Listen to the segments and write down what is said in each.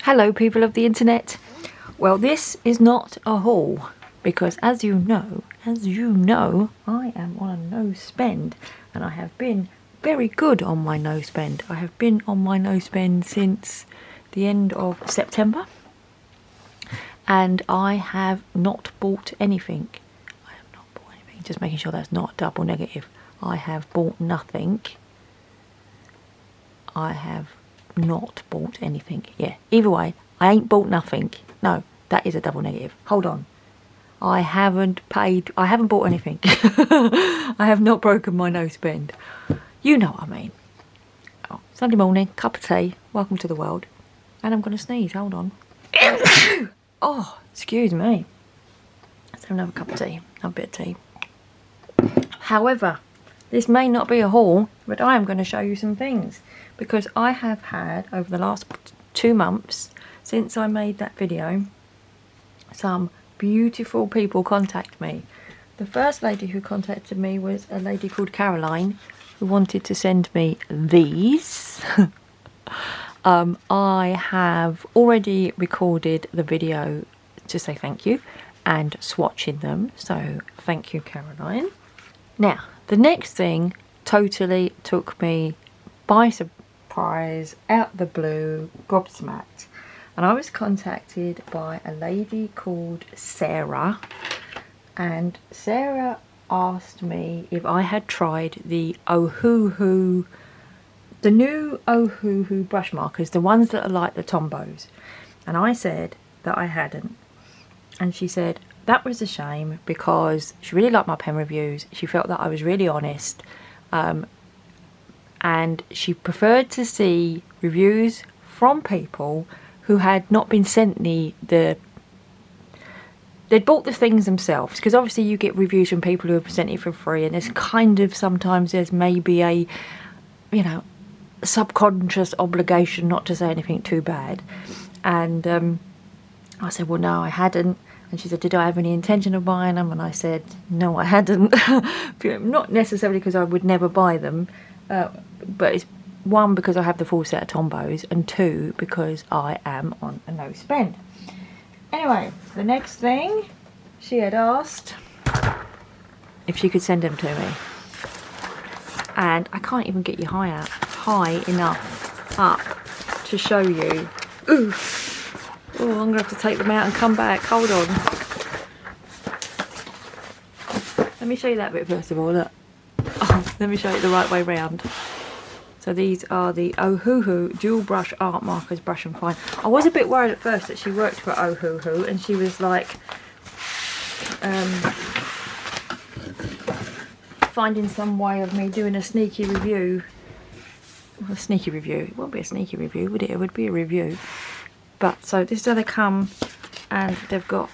Hello people of the internet. Well, this is not a haul because as you know, I am on a no spend and I have been very good on my no spend. I have been on my no spend since the end of September and I have not bought anything. Just making sure that's not a double negative. I have bought nothing. I have not bought anything. Yeah, either way, I ain't bought nothing. No, that is a double negative. Hold on. I haven't bought anything. I have not broken my no spend. You know what I mean. Oh, Sunday morning, cup of tea, welcome to the world. And I'm going to sneeze, hold on. Oh, excuse me. Let's have another cup of tea, another bit of tea. However, this may not be a haul, but I am going to show you some things. Because I have had, over the last 2 months, since I made that video, some beautiful people contact me. The first lady who contacted me was a lady called Caroline, who wanted to send me these. I have already recorded the video to say thank you and swatching them, so thank you, Caroline. Now, the next thing totally took me by surprise, out the blue, gobsmacked. And I was contacted by a lady called Sarah. And Sarah asked me if I had tried the Ohuhu, the new Ohuhu brush markers, the ones that are like the Tombos. And I said that I hadn't. And she said that was a shame because she really liked my pen reviews. She felt that I was really honest. And she preferred to see reviews from people who had not been sent they'd bought the things themselves, because obviously you get reviews from people who have sent it for free, and there's kind of sometimes there's maybe a, you know, subconscious obligation not to say anything too bad. And I said, well, no, I hadn't. And she said, did I have any intention of buying them? And I said, no, I hadn't. Not necessarily because I would never buy them, but it's one, because I have the full set of Tombos, and two, because I am on a no spend. Anyway, the next thing, she had asked if she could send them to me. And I can't even get you high enough up to show you. Ooh. Oh, I'm going to have to take them out and come back. Hold on. Let me show you that bit first of all. Look. Oh, let me show you the right way round. So these are the Ohuhu dual brush art markers, brush and fine. I was a bit worried at first that she worked for Ohuhu and she was like finding some way of me doing a sneaky review. Well, a sneaky review. It won't be a sneaky review, would it? It would be a review. But so this is how they come, and they've got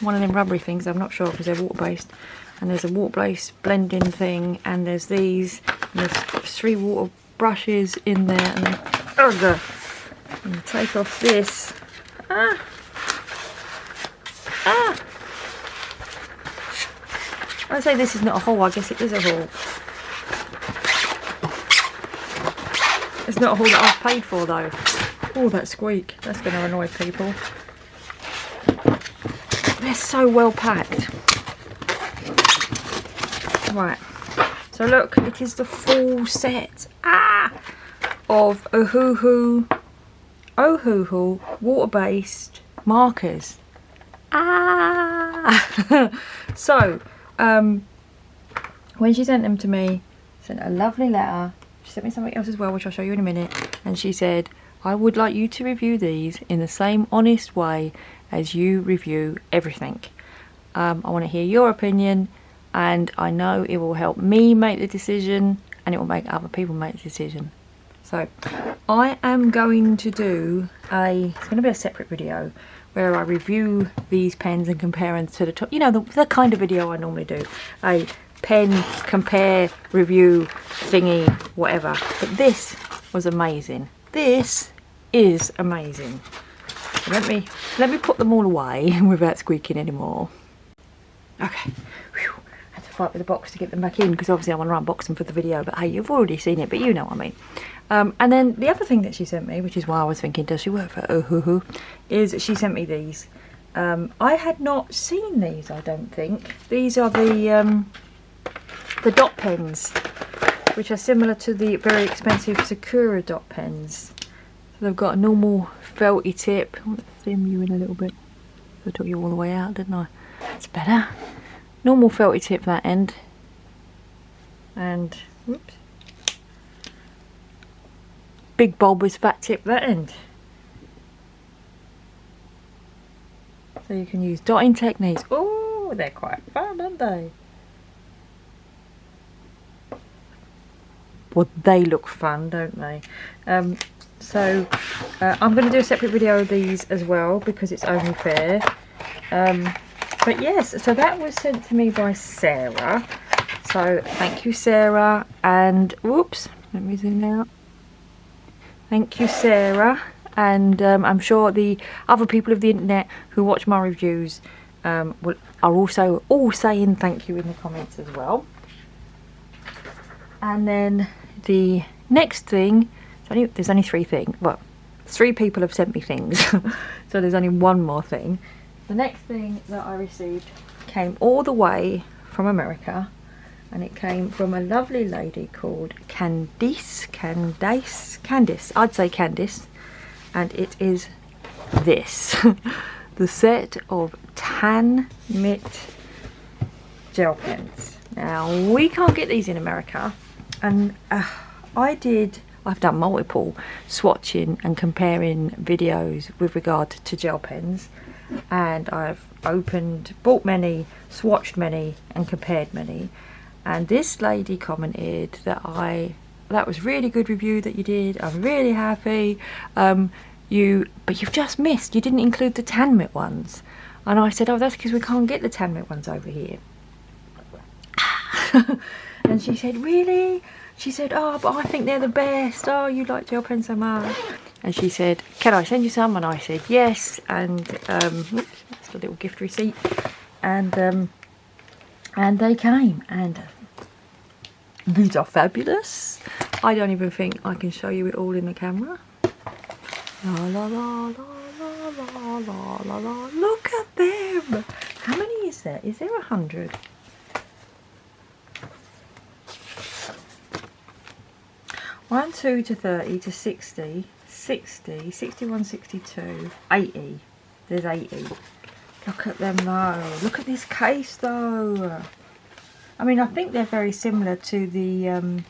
one of them rubbery things, I'm not sure because they're water based, and there's a water based blending thing, and there's these, and there's 3 water brushes in there, and and take off this. I say this is not a haul, I guess it is a haul. It's not a haul that I've paid for though. Oh, that squeak. That's going to annoy people. They're so well packed. Right. So look, it is the full set of Ohuhu water-based markers. So, when she sent them to me, sent a lovely letter. She sent me something else as well, which I'll show you in a minute. And she said, I would like you to review these in the same honest way as you review everything. I want to hear your opinion, and I know it will help me make the decision, and it will make other people make the decision. So I am going to do it's going to be a separate video where I review these pens and compare them to the top, you know, the kind of video I normally do. A pen compare review thingy, whatever. But this was amazing. This is amazing. So let me put them all away without squeaking anymore. Okay. Whew. I had to fight with the box to get them back in, because obviously I want to unbox them for the video, but hey, you've already seen it, but you know what I mean. And then the other thing that she sent me, which is why I was thinking, does she work for Oohoo, is she sent me these. I had not seen these, I don't think. These are the dot pens, which are similar to the very expensive Sakura dot pens. So they've got a normal felty tip. I want to zoom you in a little bit. I took you all the way out, didn't I? That's better. Normal felty tip that end. And, whoops. Big bulbous fat tip that end. So you can use dotting techniques. Oh, they're quite fun, aren't they? Well, they look fun, don't they? So I'm going to do a separate video of these as well, because it's only fair. But yes, so that was sent to me by Sarah. So thank you, Sarah. And whoops, let me zoom out. Thank you, Sarah. And I'm sure the other people of the internet who watch my reviews are also all saying thank you in the comments as well. And then the next thing, there's only 3 things. Well, 3 people have sent me things, so there's only one more thing. The next thing that I received came all the way from America, and it came from a lovely lady called Candace. I'd say Candace. And it is this. The set of tan mitt gel pens. Now, we can't get these in America, and I've done multiple swatching and comparing videos with regard to gel pens, and I've bought many, swatched many and compared many. And this lady commented that that was really good review that you did. I'm really happy. But you've just missed. You didn't include the tan mitt ones. And I said, oh, that's because we can't get the tan mitt ones over here. And she said, really? She said, oh, but I think they're the best. Oh, you like gel pens so much. And she said, can I send you some? And I said, yes. And that's a little gift receipt. And they came. And these are fabulous. I don't even think I can show you it all in the camera. La la la la la la la la. Look at them. How many is there? Is there 100? One, 2 to 30 to 60, 60, 61, 62, 80. There's 80. Look at them though. Look at this case though. I mean, I think they're very similar to the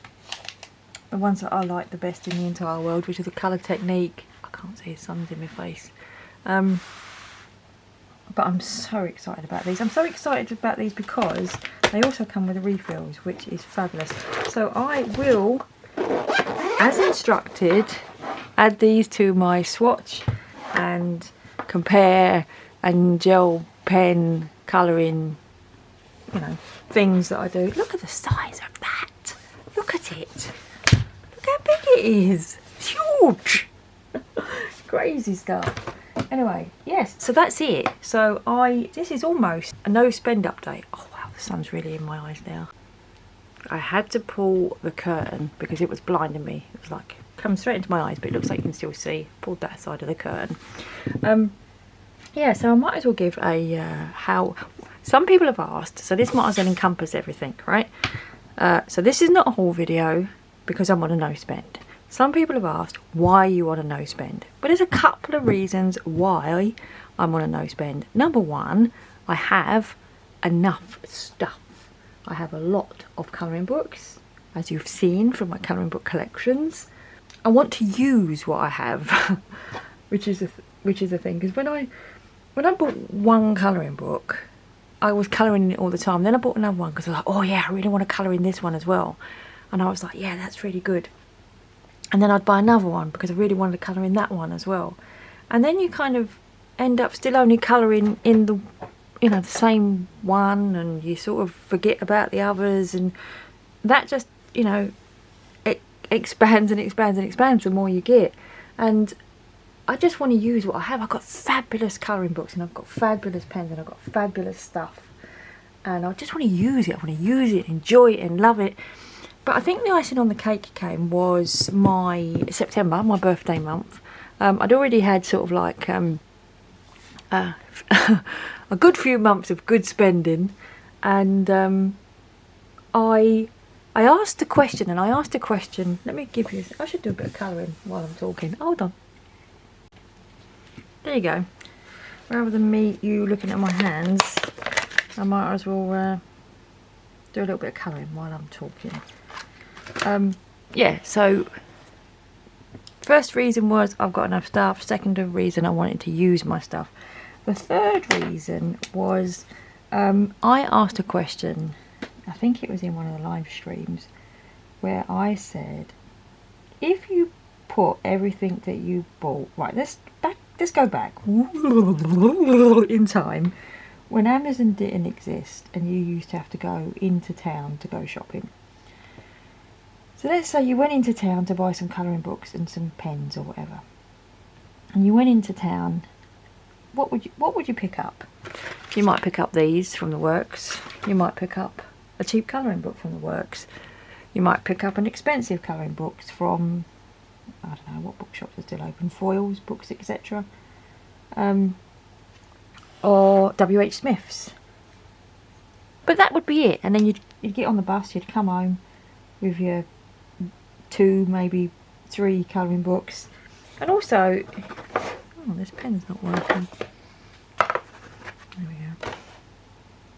ones that I like the best in the entire world, which is the colour technique. I can't see his sun's in my face. But I'm so excited about these. I'm so excited about these because they also come with refills, which is fabulous. So I will, as instructed, add these to my swatch and compare and gel pen colouring, you know, things that I do. Look at the size of that. Look at it. Look how big it is. It's huge. Crazy stuff. Anyway, yes, so that's it. So this is almost a no spend update. Oh wow, the sun's really in my eyes now. I had to pull the curtain because it was blinding me. It was like coming straight into my eyes, but it looks like you can still see. Pulled that side of the curtain. Yeah, so I might as well give a how. Some people have asked, so this might as well encompass everything, right? So this is not a haul video because I'm on a no spend. Some people have asked why you on a no spend, but there's a couple of reasons why I'm on a no spend. Number one, I have enough stuff. I have a lot of colouring books, as you've seen from my colouring book collections. I want to use what I have, which is a thing. Because when I bought one colouring book, I was colouring it all the time. Then I bought another one because I was like, oh yeah, I really want to colour in this one as well. And I was like, yeah, that's really good. And then I'd buy another one because I really wanted to colour in that one as well. And then you kind of end up still only colouring in the, you know, the same one, and you sort of forget about the others, and that just, you know, it expands and expands and expands the more you get. And I just want to use what I have. I've got fabulous colouring books, and I've got fabulous pens, and I've got fabulous stuff. and I just want to use it. I want to use it, enjoy it and love it. But I think the icing on the cake came was my September, my birthday month. I'd already had sort of like a good few months of good spending, and I asked a question, let me give you, I should do a bit of colouring while I'm talking. Hold on. There you go. Rather than you looking at my hands, I might as well do a little bit of colouring while I'm talking. Yeah, so first reason was I've got enough stuff. Second reason, I wanted to use my stuff. The third reason was I asked a question, I think it was in one of the live streams, where I said, if you put everything that you bought, right, let's go back in time, when Amazon didn't exist and you used to have to go into town to go shopping. So let's say you went into town to buy some colouring books and some pens or whatever, and you went into town. What would you pick up? You might pick up these from the works. You might pick up a cheap colouring book from the works. You might pick up an expensive colouring book from, I don't know what bookshops are still open, Foyles, Books, etc. Or W.H. Smith's. But that would be it. And then you'd get on the bus, you'd come home with your 2, maybe 3 colouring books. And also, oh, this pen's not working. There we go.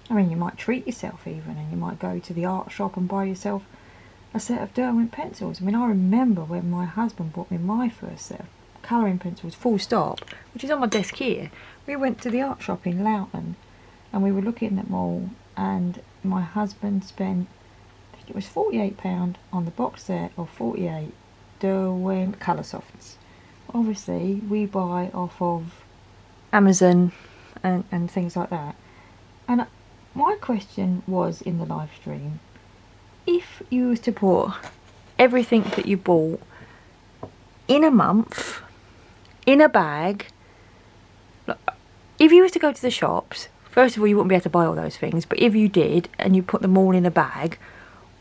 I mean, you might treat yourself even, and you might go to the art shop and buy yourself a set of Derwent pencils. I mean, I remember when my husband bought me my first set of colouring pencils, full stop, which is on my desk here. We went to the art shop in Loughton, and we were looking at them all, and my husband spent, I think it was £48 on the box set of 48 Derwent colour softs. Obviously, we buy off of Amazon and things like that. And my question was in the live stream, if you was to put everything that you bought in a month, in a bag, if you was to go to the shops, first of all you wouldn't be able to buy all those things, but if you did and you put them all in a bag,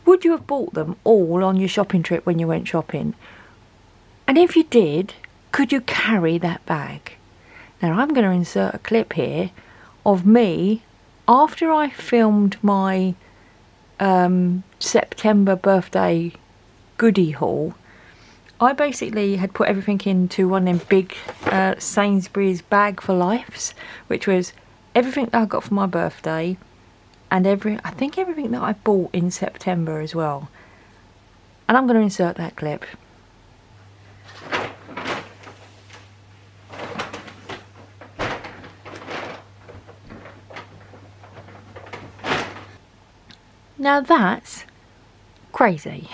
would you have bought them all on your shopping trip when you went shopping? And if you did, could you carry that bag? Now I'm going to insert a clip here of me after I filmed my September birthday goodie haul. I basically had put everything into one of them big Sainsbury's bag for lifes, which was everything that I got for my birthday and I think everything that I bought in September as well. And I'm going to insert that clip. Now that's crazy.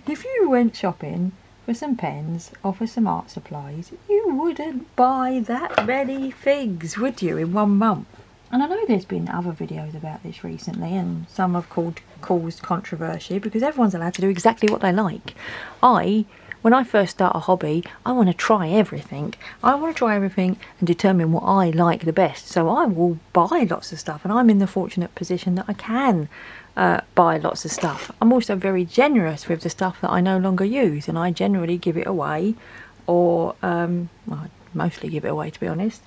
If you went shopping for some pens or for some art supplies, you wouldn't buy that many things, would you, in 1 month? And I know there's been other videos about this recently, and some have caused controversy because everyone's allowed to do exactly what they like. When I first start a hobby, I want to try everything. I want to try everything and determine what I like the best. So I will buy lots of stuff, and I'm in the fortunate position that I can buy lots of stuff. I'm also very generous with the stuff that I no longer use, and I generally give it away, or well, I mostly give it away, to be honest.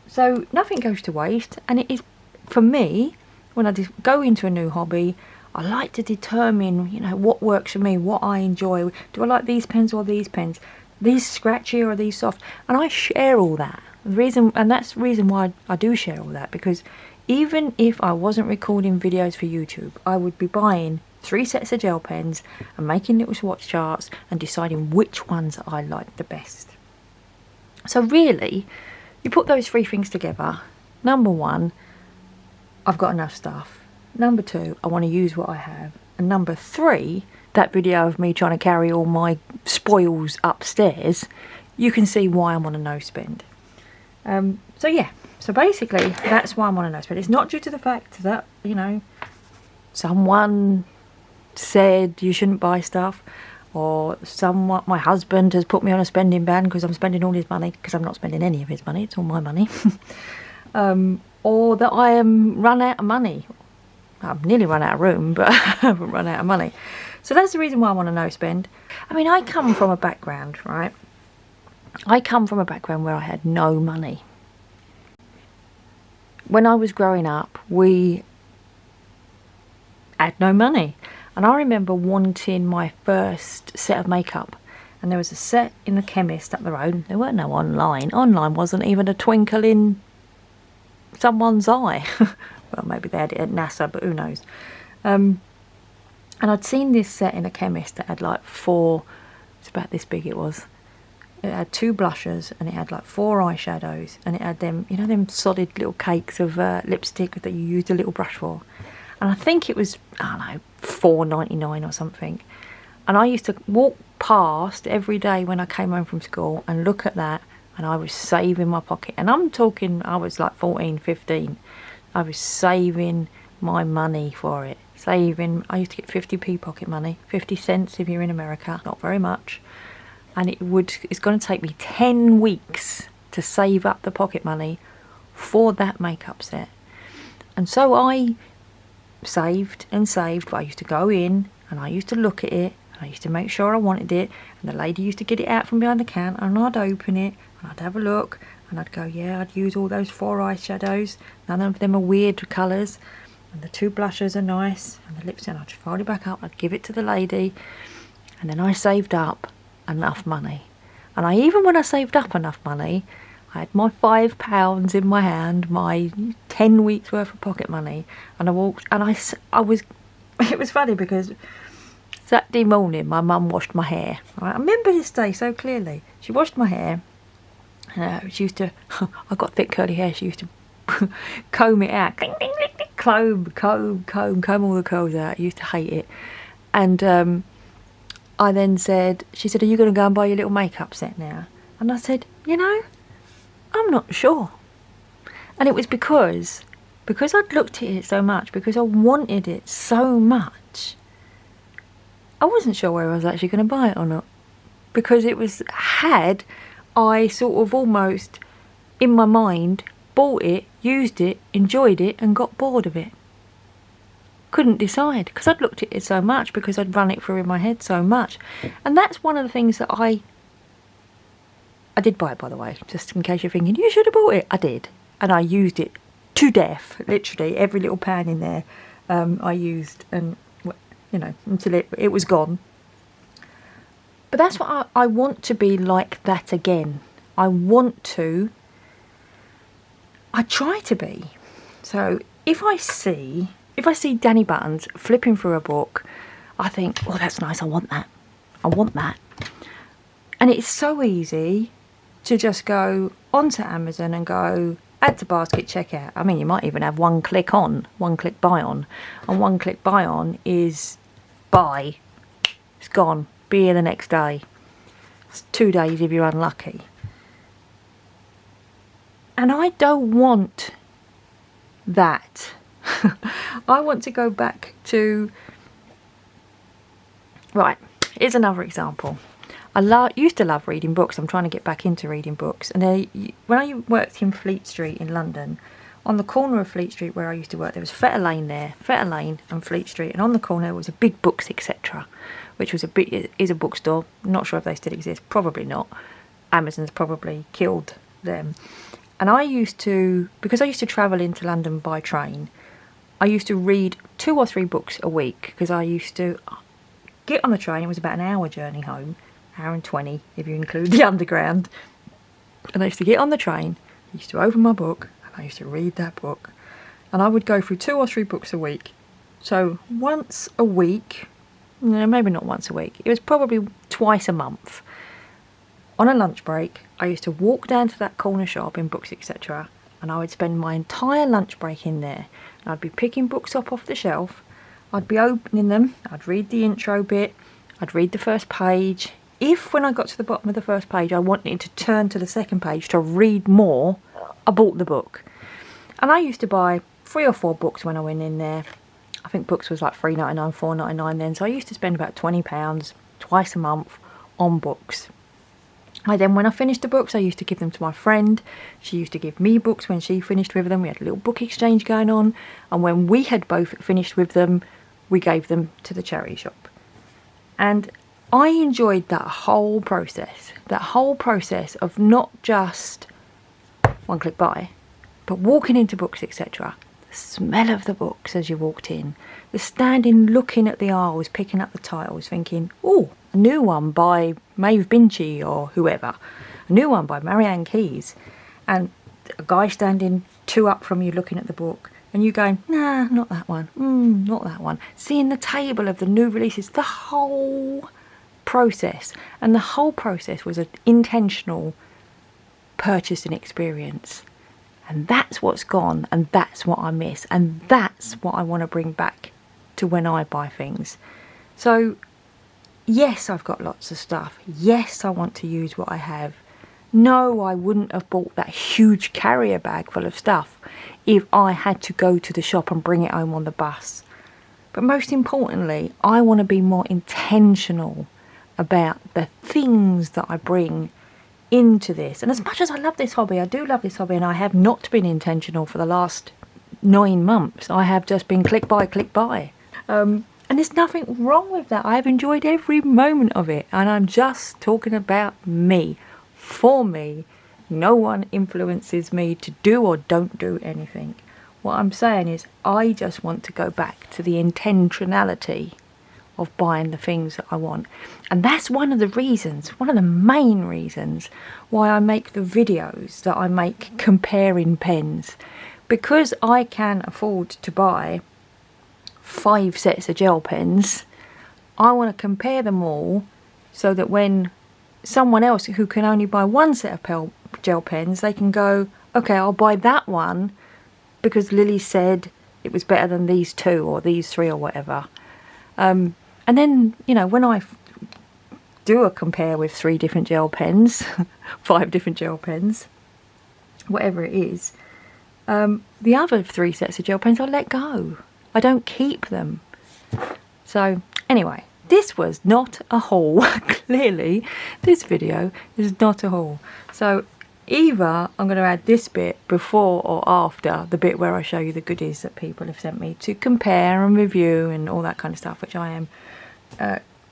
So nothing goes to waste, and it is, for me, when I go into a new hobby, I like to determine, you know, what works for me, what I enjoy. Do I like these pens or these pens? These scratchy or these soft? And I share all that. And that's the reason why I do share all that, because even if I wasn't recording videos for YouTube, I would be buying 3 sets of gel pens and making little swatch charts and deciding which ones I like the best. So really, you put those 3 things together. Number 1, I've got enough stuff. Number 2, I want to use what I have. And number 3, that video of me trying to carry all my spoils upstairs, you can see why I'm on a no spend. So yeah, so basically that's why I'm on a no spend. It's not due to the fact that, you know, someone said you shouldn't buy stuff, or my husband has put me on a spending ban because I'm spending all his money, because I'm not spending any of his money, it's all my money. or that I am run out of money. I've nearly run out of room, but I haven't run out of money. So that's the reason why I want to no spend. I mean, I come from a background, right? I come from a background where I had no money. When I was growing up, we had no money. And I remember wanting my first set of makeup. And there was a set in the chemist up the road. There weren't no online. Online wasn't even a twinkle in someone's eye. Well, maybe they had it at NASA, but who knows. And I'd seen this set in a chemist that had like 4, it's about this big it was. It had 2 blushes and it had like 4 eyeshadows, and it had them, you know, them solid little cakes of lipstick that you used a little brush for. And I think it was, I don't know, $4.99 or something. And I used to walk past every day when I came home from school and look at that, and I was saving my pocket. And I'm talking, I was like 14, 15. I was saving my money for it. Saving, I used to get 50p pocket money, 50 cents if you're in America, not very much. And it's going to take me 10 weeks to save up the pocket money for that makeup set. And so I saved and saved, but I used to go in and I used to look at it, and I used to make sure I wanted it, and the lady used to get it out from behind the counter, and I'd open it and I'd have a look. And I'd go, yeah, I'd use all those 4 eyeshadows. None of them are weird colours. And the 2 blushes are nice. And the lipstick, and I'd just fold it back up. I'd give it to the lady. And then I saved up enough money. And even when I saved up enough money, I had my £5 in my hand, my 10 weeks worth of pocket money. And I walked, and I was, it was funny because Saturday morning my mum washed my hair. I remember this day so clearly. She washed my hair. She used to, I got thick curly hair, she used to comb it out, comb all the curls out. I used to hate it. And I then said, she said, are you going to go and buy your little makeup set now? And I said, you know, I'm not sure. And it was because I'd looked at it so much, because I wanted it so much, I wasn't sure whether I was actually going to buy it or not. Because it was, I sort of almost, in my mind, bought it, used it, enjoyed it, and got bored of it. Couldn't decide, because I'd looked at it so much, because I'd run it through in my head so much. And that's one of the things that I did buy it, by the way, just in case you're thinking, you should have bought it. I did. And I used it to death, literally. Every little pan in there I used, and, you know, until it was gone. But that's what I want to be like that again. I try to be. So if I see Danny Buttons flipping through a book, I think, oh, that's nice, I want that. I want that. And it's so easy to just go onto Amazon and go, add to basket, check out. I mean, you might even have one click buy on. And one click buy on is buy. It's gone. Be here the next day. It's 2 days if you're unlucky. And I don't want that. I want to go back to... Right, here's another example. I used to love reading books. I'm trying to get back into reading books. And when I worked in Fleet Street in London, on the corner of Fleet Street where I used to work, there was Fetter Lane there, Fetter Lane and Fleet Street. And on the corner was a Big Books, etc., which was is a bookstore. I'm not sure if they still exist. Probably not. Amazon's probably killed them. And I used to, because I used to travel into London by train, I used to read 2 or 3 books a week, because I used to get on the train. It was about an hour journey home, hour and 20 if you include the underground. And I used to get on the train, I used to open my book, and I used to read that book. And I would go through 2 or 3 books a week. So once a week, no, maybe not once a week, it was probably twice a month. On a lunch break, I used to walk down to that corner shop in Books, etc., and I would spend my entire lunch break in there. And I'd be picking books up off the shelf, I'd be opening them, I'd read the intro bit, I'd read the first page. If when I got to the bottom of the first page I wanted to turn to the second page to read more, I bought the book. And I used to buy 3 or 4 books when I went in there. I think books was like $3.99, $4.99 then, so I used to spend about £20 twice a month on books. When I finished the books, I used to give them to my friend. She used to give me books when she finished with them. We had a little book exchange going on. And when we had both finished with them, we gave them to the charity shop. And I enjoyed that whole process of not just one click buy, but walking into books, etc. The smell of the books as you walked in, the standing looking at the aisles, picking up the titles, thinking, oh, a new one by Maeve Binchy or whoever, a new one by Marianne Keyes, and a guy standing 2 up from you looking at the book, and you going, nah, not that one, not that one. Seeing the table of the new releases, the whole process. And the whole process was an intentional purchasing experience. And that's what's gone, and that's what I miss, and that's what I want to bring back to when I buy things. So yes, I've got lots of stuff. Yes, I want to use what I have. No, I wouldn't have bought that huge carrier bag full of stuff if I had to go to the shop and bring it home on the bus. But most importantly, I want to be more intentional about the things that I bring into this. And as much as I love this hobby, I do love this hobby, and I have not been intentional for the last 9 months. I have just been click buy. And there's nothing wrong with that. I've enjoyed every moment of it, and I'm just talking about me. For me, no one influences me to do or don't do anything. What I'm saying is I just want to go back to the intentionality of buying the things that I want. And that's one of the reasons, one of the main reasons why I make the videos that I make comparing pens. Because I can afford to buy 5 sets of gel pens, I want to compare them all so that when someone else who can only buy 1 set of gel pens, they can go, okay, I'll buy that one because Lily said it was better than these 2 or these 3 or whatever. And then, you know, when I do a compare with 3 different gel pens, 5 different gel pens, whatever it is, the other 3 sets of gel pens I let go. I don't keep them. So anyway, this was not a haul. Clearly, this video is not a haul. So either I'm going to add this bit before or after the bit where I show you the goodies that people have sent me to compare and review and all that kind of stuff, which I am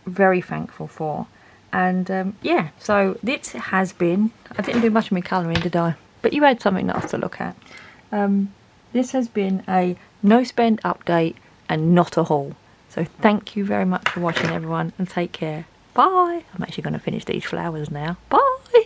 very thankful for. And yeah, so this has been, I didn't do much of my colouring, did I? But you had something else to look at. This has been a no spend update and not a haul. So thank you very much for watching, everyone, and take care. Bye. I'm actually going to finish these flowers now. Bye.